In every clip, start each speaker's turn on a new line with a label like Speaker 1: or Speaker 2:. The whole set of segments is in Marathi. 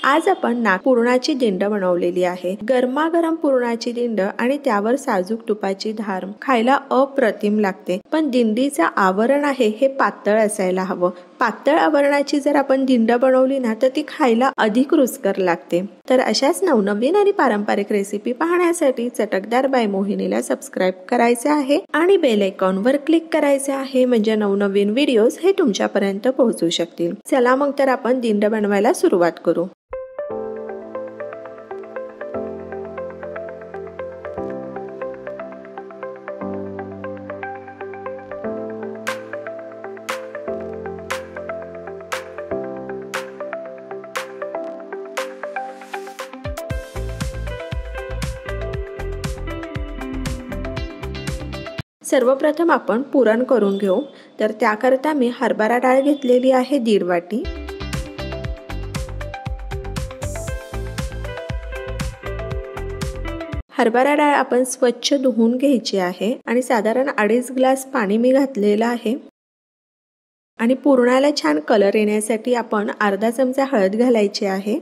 Speaker 1: आज आपण पुरणाची दिंड बनवलेली आहे। गरमागरम पुरणाची दिंड आणि त्यावर साजूक तुपाची धार खायला अप्रतिम लागते। पण दिंडीचं आवरण आहे हे पातळ असायला हवं। पातळ आवरणाची जर आपण दिंड बनवली ना तर ती खायला अधिक रुचकर लागते। तर अशाच नवनवीन आणि पारंपरिक रेसिपी पाहण्यासाठी चटकदार बाय मोहिनीला सबस्क्राइब करायचे आहे आणि बेल आयकॉनवर क्लिक करायचे आहे, म्हणजे नवनवीन व्हिडिओज हे तुमच्यापर्यंत पोहोचू शकतील। चला मग तर आपण दिंड बनवायला सुरुवात करू। सर्वप्रथम आपण पुरण करून घेऊ। तर त्याकरता मी हरभरा डाळ घेतलेली आहे 1.5 वाटी। हरभरा डाळ आपण स्वच्छ धुवून घ्यायची आहे आणि साधारण 2.5 ग्लास पाणी मी घातलेलं आहे। आणि पुरणाला छान कलर येण्यासाठी आपण अर्धा चमचा हळद घालायची आहे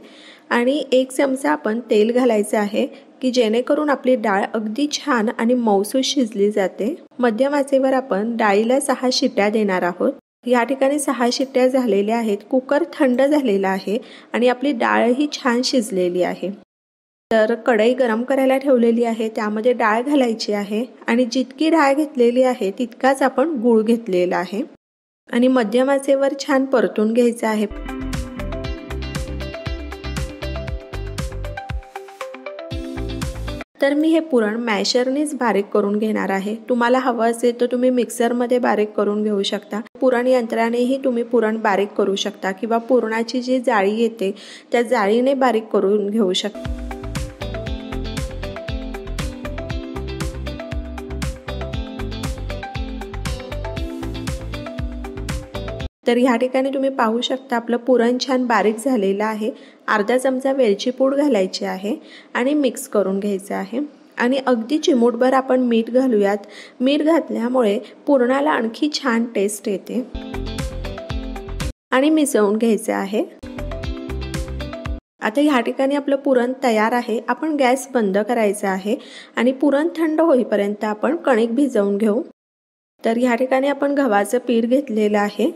Speaker 1: आणि 1 चमचा आपण तेल घालायचं आहे की जेणेकरून आपली डाळ अगदी छान आणि मऊसूत शिजली जाते। मध्यम आचेवर आपण डाळीला 6 शिट्ट्या देणार आहोत। या ठिकाणी 6 शिट्ट्या झालेल्या आहेत। कुकर थंड झालेला आहे आणि आपली डाळही छान शिजलेली आहे। तर कढई गरम करायला ठेवलेली आहे, त्यामध्ये डाळ घालायची आहे आणि जितकी डाळ घेतलेली आहे तितकाच आपण गूळ घेतलेला आहे आणि मध्यम आचेवर छान परतून घ्यायचं आहे। तर मी हे पुरण मॅशरनेच बारीक करून घेणार आहे। तुम्हाला हवं असेल तर तुम्ही मिक्सरमध्ये बारीक करून घेऊ शकता। पुरण यंत्रानेही तुम्ही पुरण बारीक करू शकता किंवा पुरणाची जी जाळी येते त्या जाळीने बारीक करून घेऊ शकता। तर ह्या ठिकाणी तुम्ही पाहू शकता आपलं पुरण छान बारीक झालेलं आहे। अर्धा चमचा वेलची पूड घालायची आहे आणि मिक्स करून घ्यायचं आहे आणि अगदी चिमूटभर आपण मीठ घालूयात। मीठ घातल्यामुळे पुरणाला आणखी छान टेस्ट येते आणि मिसळून घ्यायचं आहे। आता ह्या ठिकाणी आपलं पुरण तयार आहे। आपण गॅस बंद करायचा आहे आणि पुरण थंड होईपर्यंत आपण कणिक भिजवून घेऊ। तर ह्या ठिकाणी आपण गव्हाचं पीठ घेतलेलं आहे,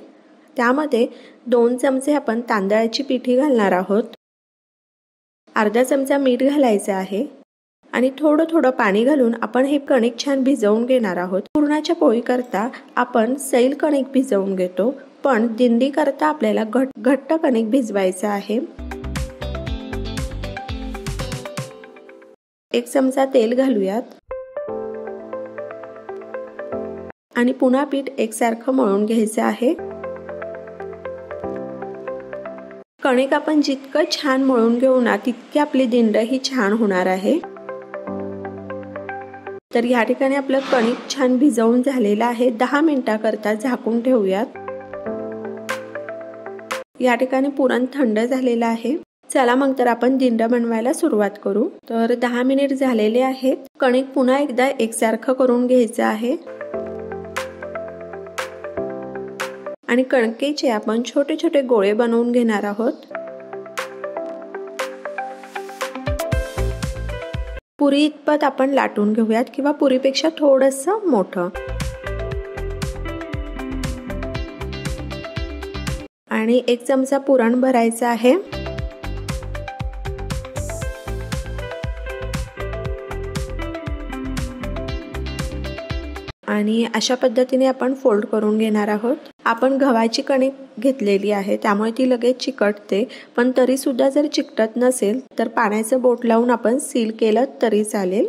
Speaker 1: त्यामध्ये 2 चमचे आपण तांदळाची पिठी घालणार आहोत। अर्धा चमचा मीठ घालायचं आहे आणि थोडं थोडं पाणी घालून आपण हे कणिक छान भिजवून घेणार आहोत। पुरणाच्या पोळी करता आपण सैल कणिक भिजवून घेतो, पण दिंडी करता आपल्याला घट्ट कणिक भिजवायचं आहे। 1 चमचा तेल घालूयात आणि पुन्हा पीठ एकसारखं मळून घ्यायचं आहे। कणिक आपण जितकं छान मळून घेऊ ना तितकी आपली दिंड ही छान होणार आहे। तर या ठिकाणी आपलं कणिक छान भिजवून झालेलं आहे। 10 मिनिटाकरता झाकून ठेवूयात। या ठिकाणी पुरण थंड झालेलं आहे। चला मग तर आपण दिंड बनवायला सुरुवात करू। तर 10 मिनिट झालेले आहेत। कणिक पुन्हा एकदा एकसारखं करून घ्यायचं आहे आणि कणकेचे आपण छोटे छोटे गोळे बनवून घेणार आहोत। पुरी इतपत आपण लाटून घेऊयात किंवा पुरीपेक्षा थोडंसं मोठं आणि 1 चमचा पुरण भरायचं आहे आणि अशा पद्धतीने आपण फोल्ड करून घेणार आहोत। आपण गव्हाची कणिक घेतलेली आहे त्यामुळे ती लगेच चिकटते, पण तरी सुद्धा जर चिकटत नसेल तर पाण्याचं बोट लावून आपण सील केलं तरी चालेल।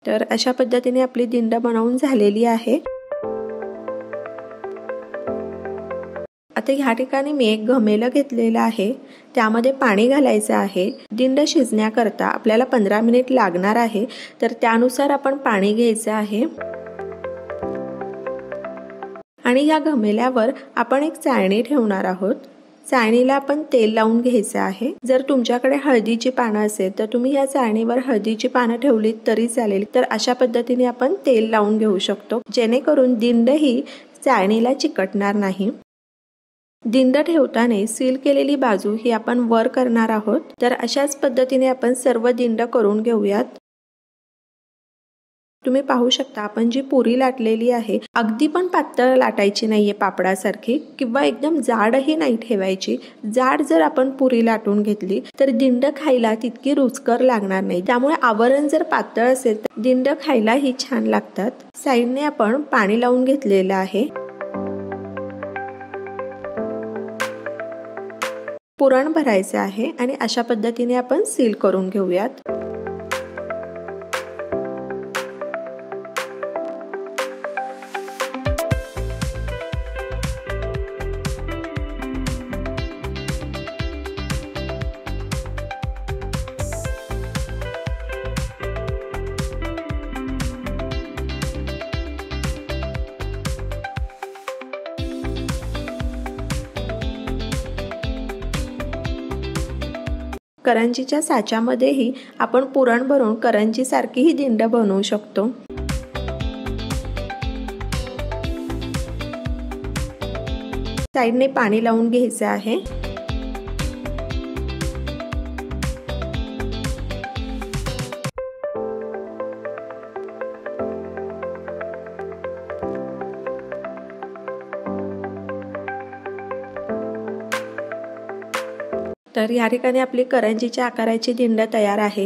Speaker 1: तर अशा पद्धतीने आपली दिंड बनवून झालेली आहे। आता ह्या ठिकाणी मी एक घमेलं घेतलेलं आहे, त्यामध्ये पाणी घालायचं आहे। दिंड शिजण्याकरता आपल्याला 15 मिनिट लागणार आहे, तर त्यानुसार आपण पाणी घ्यायचं आहे। आणि या घमेल्यावर आपण एक चाळणी ठेवणार आहोत चाळणीला आपण तेल लावून घ्यायचं आहे। जर तुमच्याकडे हळदीची पानं असेल तर तुम्ही या चाळणीवर हळदीची पानं ठेवलीत तरी चालेल। तर अशा पद्धतीने आपण तेल लावून घेऊ शकतो, जेणेकरून दिंड ही चाळणीला चिकटणार नाही। दिंड ठेवताना सील केलेली बाजू ही आपण वर करणार आहोत। तर अशाच पद्धतीने आपण सर्व दिंड करून घेऊयात। तुम्ही पाहू शकता आपण जी पुरी लाटलेली आहे अगदी पण पातळ लाटायची नाहीये पापडासारखी, किंवा एकदम जाडही नाही ठेवायची। जाड जर आपण पुरी लाटून घेतली तर दिंड खायला तितकी रुचकर लागणार नाही। त्यामुळे आवरण जर पातळ असेल तर दिंड खायलाही छान लागतात। साईडने आपण पाणी लावून घेतलेलं आहे। पुरण भरायचे आहे आणि अशा पद्धतीने आपण सील करून घेऊयात। करंजीच्या साच्यामध्येही आपण पुरण भरून करंजी सारखीही दिंड बनवू शकतो। साईडने पाणी लावून घ्यायचे आहे। तर या ठिकाणी आपली करंजीच्या आकाराची दिंड तयार आहे।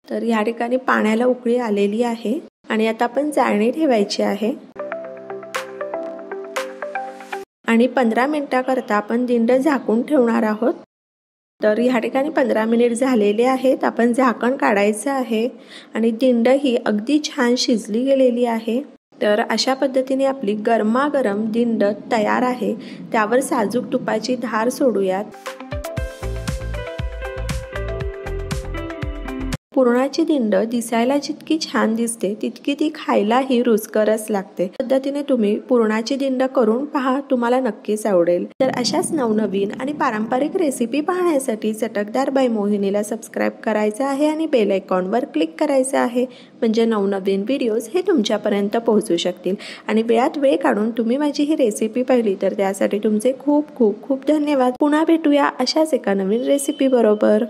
Speaker 1: तर या ठिकाणी पाण्याला उकळी आलेली आहे आणि आता आपण चाळणी ठेवायची आहे आणि 15 मिनिटाकरता आपण दिंड झाकून ठेवणार आहोत। तर या ठिकाणी 15 मिनिट झालेले आहेत। आपण झाकण काढायचं आहे आणि दिंड ही अगदी छान शिजली गेलेली आहे। तर अशा पद्धतीने आपली गरमागरम दिंड तयार आहे। त्यावर साजूक तुपाची धार सोडूयात। पुरणाची दिंड दिसायला जितकी छान दिसते तितकी ती खायलाही रुचकरच लागते। पद्धतीने तुम्ही पुरणाची दिंड करून पहा, तुम्हाला नक्कीच आवडेल। तर अशाच नवनवीन आणि पारंपरिक रेसिपी पाहण्यासाठी चटकदार बाय मोहिनीला सबस्क्राइब करायचं आहे आणि बेल आयकॉनवर क्लिक करायचं आहे, म्हणजे नवनवीन व्हिडिओज हे तुमच्यापर्यंत पोहोचू शकतील। आणि वेळात वेळ काढून तुम्ही माझी ही रेसिपी पाहिली तर त्यासाठी तुमचे खूप खूप खूप धन्यवाद। पुन्हा भेटूया अशाच एका नवीन रेसिपी बरोबर।